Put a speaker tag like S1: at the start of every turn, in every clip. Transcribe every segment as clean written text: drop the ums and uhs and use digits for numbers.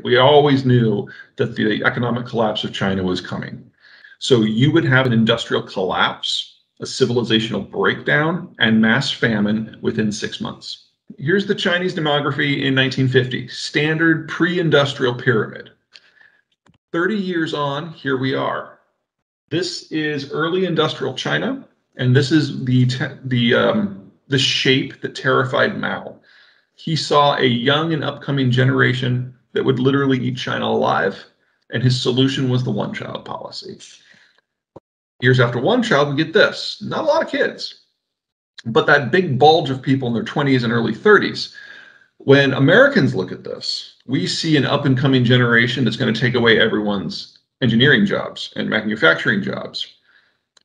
S1: We always knew that the economic collapse of China was coming. So you would have an industrial collapse, a civilizational breakdown, and mass famine within 6 months. Here's the Chinese demography in 1950, standard pre-industrial pyramid. 30 years on, here we are. This is early industrial China, and this is the shape that terrified Mao. He saw a young and upcoming generation that would literally eat China alive, and his solution was the one-child policy. Years after one child, we get this. Not a lot of kids, but that big bulge of people in their 20s and early 30s. When Americans look at this, we see an up-and-coming generation that's going to take away everyone's engineering jobs and manufacturing jobs.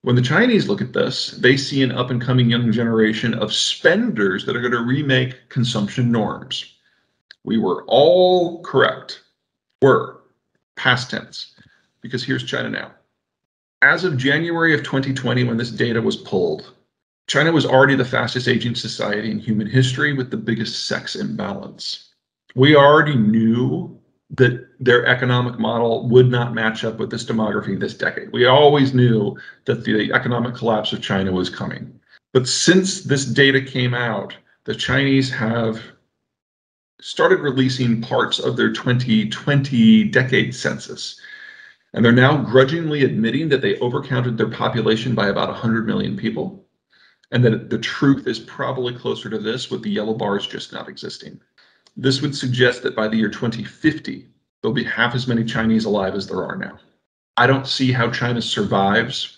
S1: When the Chinese look at this, they see an up-and-coming young generation of spenders that are going to remake consumption norms. We were all correct. Were. Past tense. Because here's China now. As of January of 2020, when this data was pulled, China was already the fastest aging society in human history with the biggest sex imbalance. We already knew that their economic model would not match up with this demography this decade. We always knew that the economic collapse of China was coming. But since this data came out, the Chinese have started releasing parts of their 2020 decade census. And they're now grudgingly admitting that they overcounted their population by about 100 million people. And that the truth is probably closer to this, with the yellow bars just not existing. This would suggest that by the year 2050, there'll be half as many Chinese alive as there are now. I don't see how China survives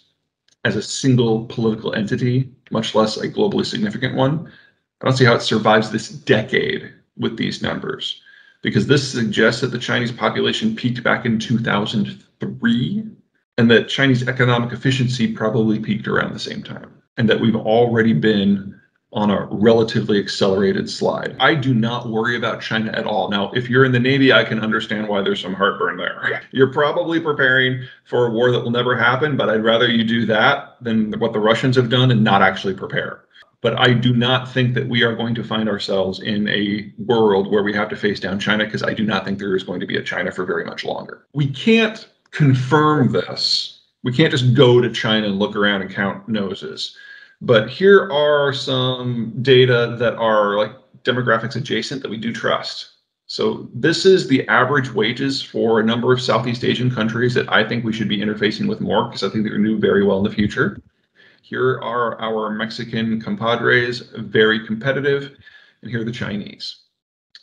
S1: as a single political entity, much less a globally significant one. I don't see how it survives this decade with these numbers, because this suggests that the Chinese population peaked back in 2003, and that Chinese economic efficiency probably peaked around the same time, and that we've already been on a relatively accelerated slide. I do not worry about China at all. Now, if you're in the Navy, I can understand why there's some heartburn there. You're probably preparing for a war that will never happen, but I'd rather you do that than what the Russians have done and not actually prepare. But I do not think that we are going to find ourselves in a world where we have to face down China, because I do not think there is going to be a China for very much longer. We can't confirm this. We can't just go to China and look around and count noses. But here are some data that are like demographics adjacent that we do trust. So this is the average wages for a number of Southeast Asian countries that I think we should be interfacing with more, because I think they're going to do very well in the future. Here are our Mexican compadres, very competitive, and here are the Chinese.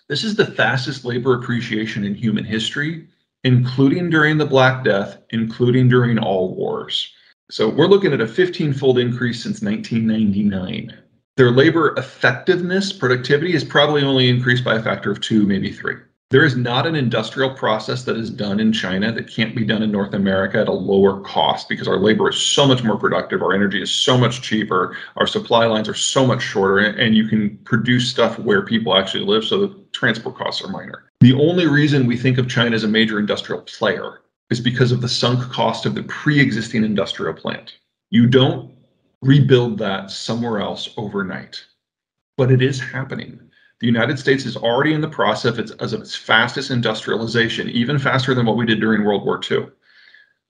S1: This is the fastest labor appreciation in human history, including during the Black Death, including during all wars. So we're looking at a 15-fold increase since 1999. Their labor effectiveness, productivity, is probably only increased by a factor of 2, maybe 3. There is not an industrial process that is done in China that can't be done in North America at a lower cost, because our labor is so much more productive, our energy is so much cheaper, our supply lines are so much shorter, and you can produce stuff where people actually live, so the transport costs are minor. The only reason we think of China as a major industrial player is because of the sunk cost of the pre-existing industrial plant. You don't rebuild that somewhere else overnight, but it is happening. The United States is already in the process of its fastest industrialization, even faster than what we did during World War II.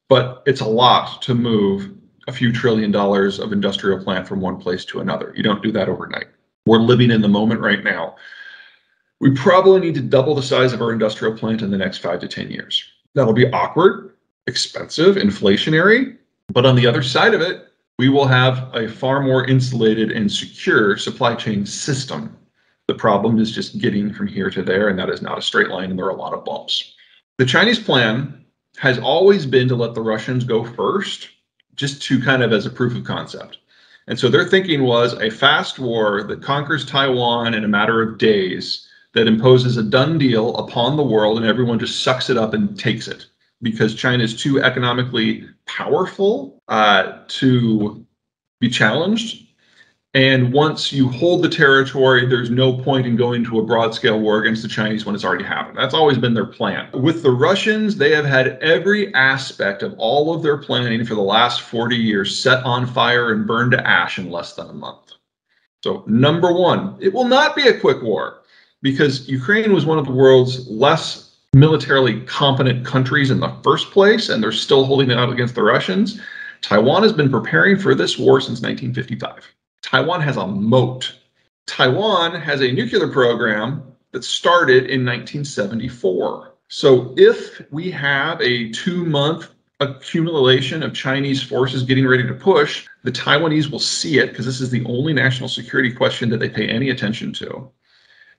S1: But it's a lot to move a few $1 trillion of industrial plant from one place to another. You don't do that overnight. We're living in the moment right now. We probably need to double the size of our industrial plant in the next 5 to 10 years. That'll be awkward, expensive, inflationary, but on the other side of it, we will have a far more insulated and secure supply chain system. The problem is just getting from here to there, and that is not a straight line, and there are a lot of bumps. The Chinese plan has always been to let the Russians go first, just to kind of as a proof of concept. And so their thinking was a fast war that conquers Taiwan in a matter of days, that imposes a done deal upon the world, and everyone just sucks it up and takes it, because China is too economically powerful to be challenged. And once you hold the territory, there's no point in going to a broad-scale war against the Chinese when it's already happened. That's always been their plan. With the Russians, they have had every aspect of all of their planning for the last 40 years set on fire and burned to ash in less than a month. So number one, it will not be a quick war, because Ukraine was one of the world's less militarily competent countries in the first place, and they're still holding it out against the Russians. Taiwan has been preparing for this war since 1955. Taiwan has a moat. Taiwan has a nuclear program that started in 1974. So if we have a 2-month accumulation of Chinese forces getting ready to push, the Taiwanese will see it because this is the only national security question that they pay any attention to.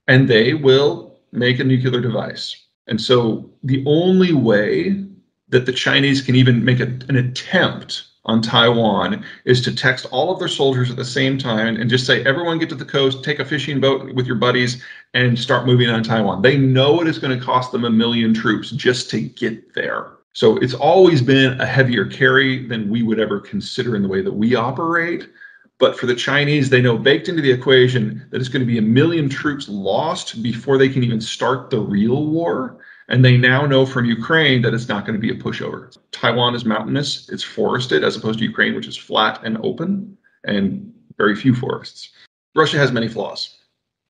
S1: And they will make a nuclear device. And so the only way that the Chinese can even make an attempt on Taiwan is to text all of their soldiers at the same time and just say, everyone get to the coast, take a fishing boat with your buddies, and start moving on Taiwan. They know it is going to cost them 1 million troops just to get there. So it's always been a heavier carry than we would ever consider in the way that we operate. But for the Chinese, they know baked into the equation that it's going to be 1 million troops lost before they can even start the real war. And they now know from Ukraine that it's not going to be a pushover. Taiwan is mountainous, it's forested, as opposed to Ukraine, which is flat and open and very few forests. Russia has many flaws,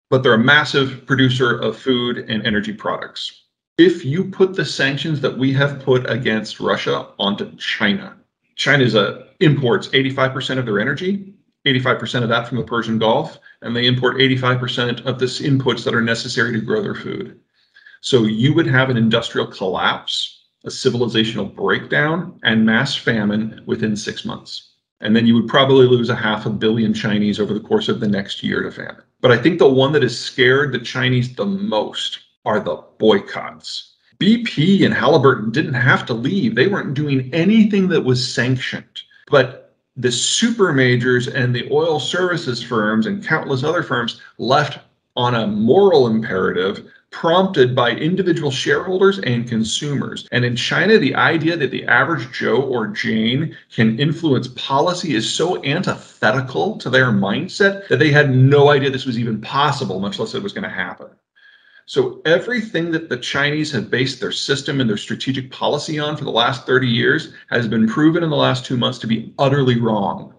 S1: but they're a massive producer of food and energy products. If you put the sanctions that we have put against Russia onto China, China imports 85% of their energy, 85% of that from the Persian Gulf, and they import 85% of the inputs that are necessary to grow their food. So you would have an industrial collapse, a civilizational breakdown, and mass famine within 6 months. And then you would probably lose 500 million Chinese over the course of the next year to famine. But I think the one that has scared the Chinese the most are the boycotts. BP and Halliburton didn't have to leave. They weren't doing anything that was sanctioned. But the super majors and the oil services firms and countless other firms left on a moral imperative prompted by individual shareholders and consumers. And in China, the idea that the average Joe or Jane can influence policy is so antithetical to their mindset that they had no idea this was even possible, much less it was going to happen. So everything that the Chinese have based their system and their strategic policy on for the last 30 years has been proven in the last 2 months to be utterly wrong.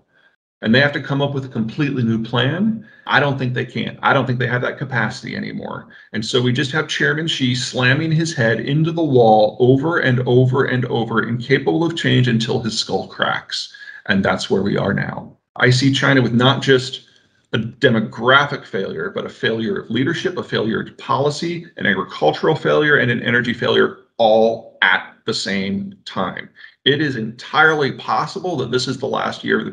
S1: And they have to come up with a completely new plan. I don't think they can. I don't think they have that capacity anymore. And so we just have Chairman Xi slamming his head into the wall over and over and over, incapable of change until his skull cracks. And that's where we are now. I see China with not just a demographic failure, but a failure of leadership, a failure of policy, an agricultural failure, and an energy failure all at the same time. It is entirely possible that this is the last year of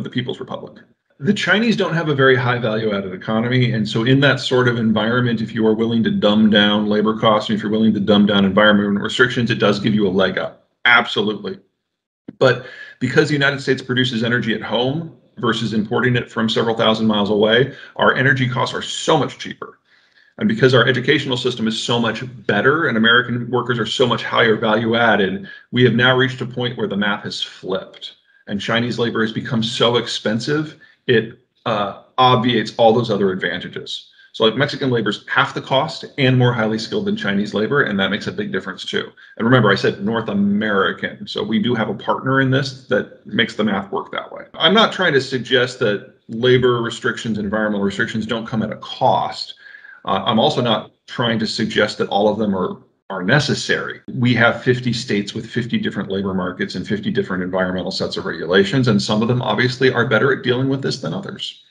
S1: the People's Republic. The Chinese don't have a very high value-added economy, and so in that sort of environment, if you are willing to dumb down labor costs, and if you're willing to dumb down environmental restrictions, it does give you a leg up. Absolutely. But because the United States produces energy at home versus importing it from several thousand miles away, our energy costs are so much cheaper. And because our educational system is so much better and American workers are so much higher value added, we have now reached a point where the math has flipped. And Chinese labor has become so expensive, it obviates all those other advantages. So like Mexican labor is half the cost and more highly skilled than Chinese labor, and that makes a big difference too. And remember, I said North American, so we do have a partner in this that makes the math work that way. I'm not trying to suggest that labor restrictions, environmental restrictions don't come at a cost. I'm also not trying to suggest that all of them are necessary. We have 50 states with 50 different labor markets and 50 different environmental sets of regulations, and some of them obviously are better at dealing with this than others.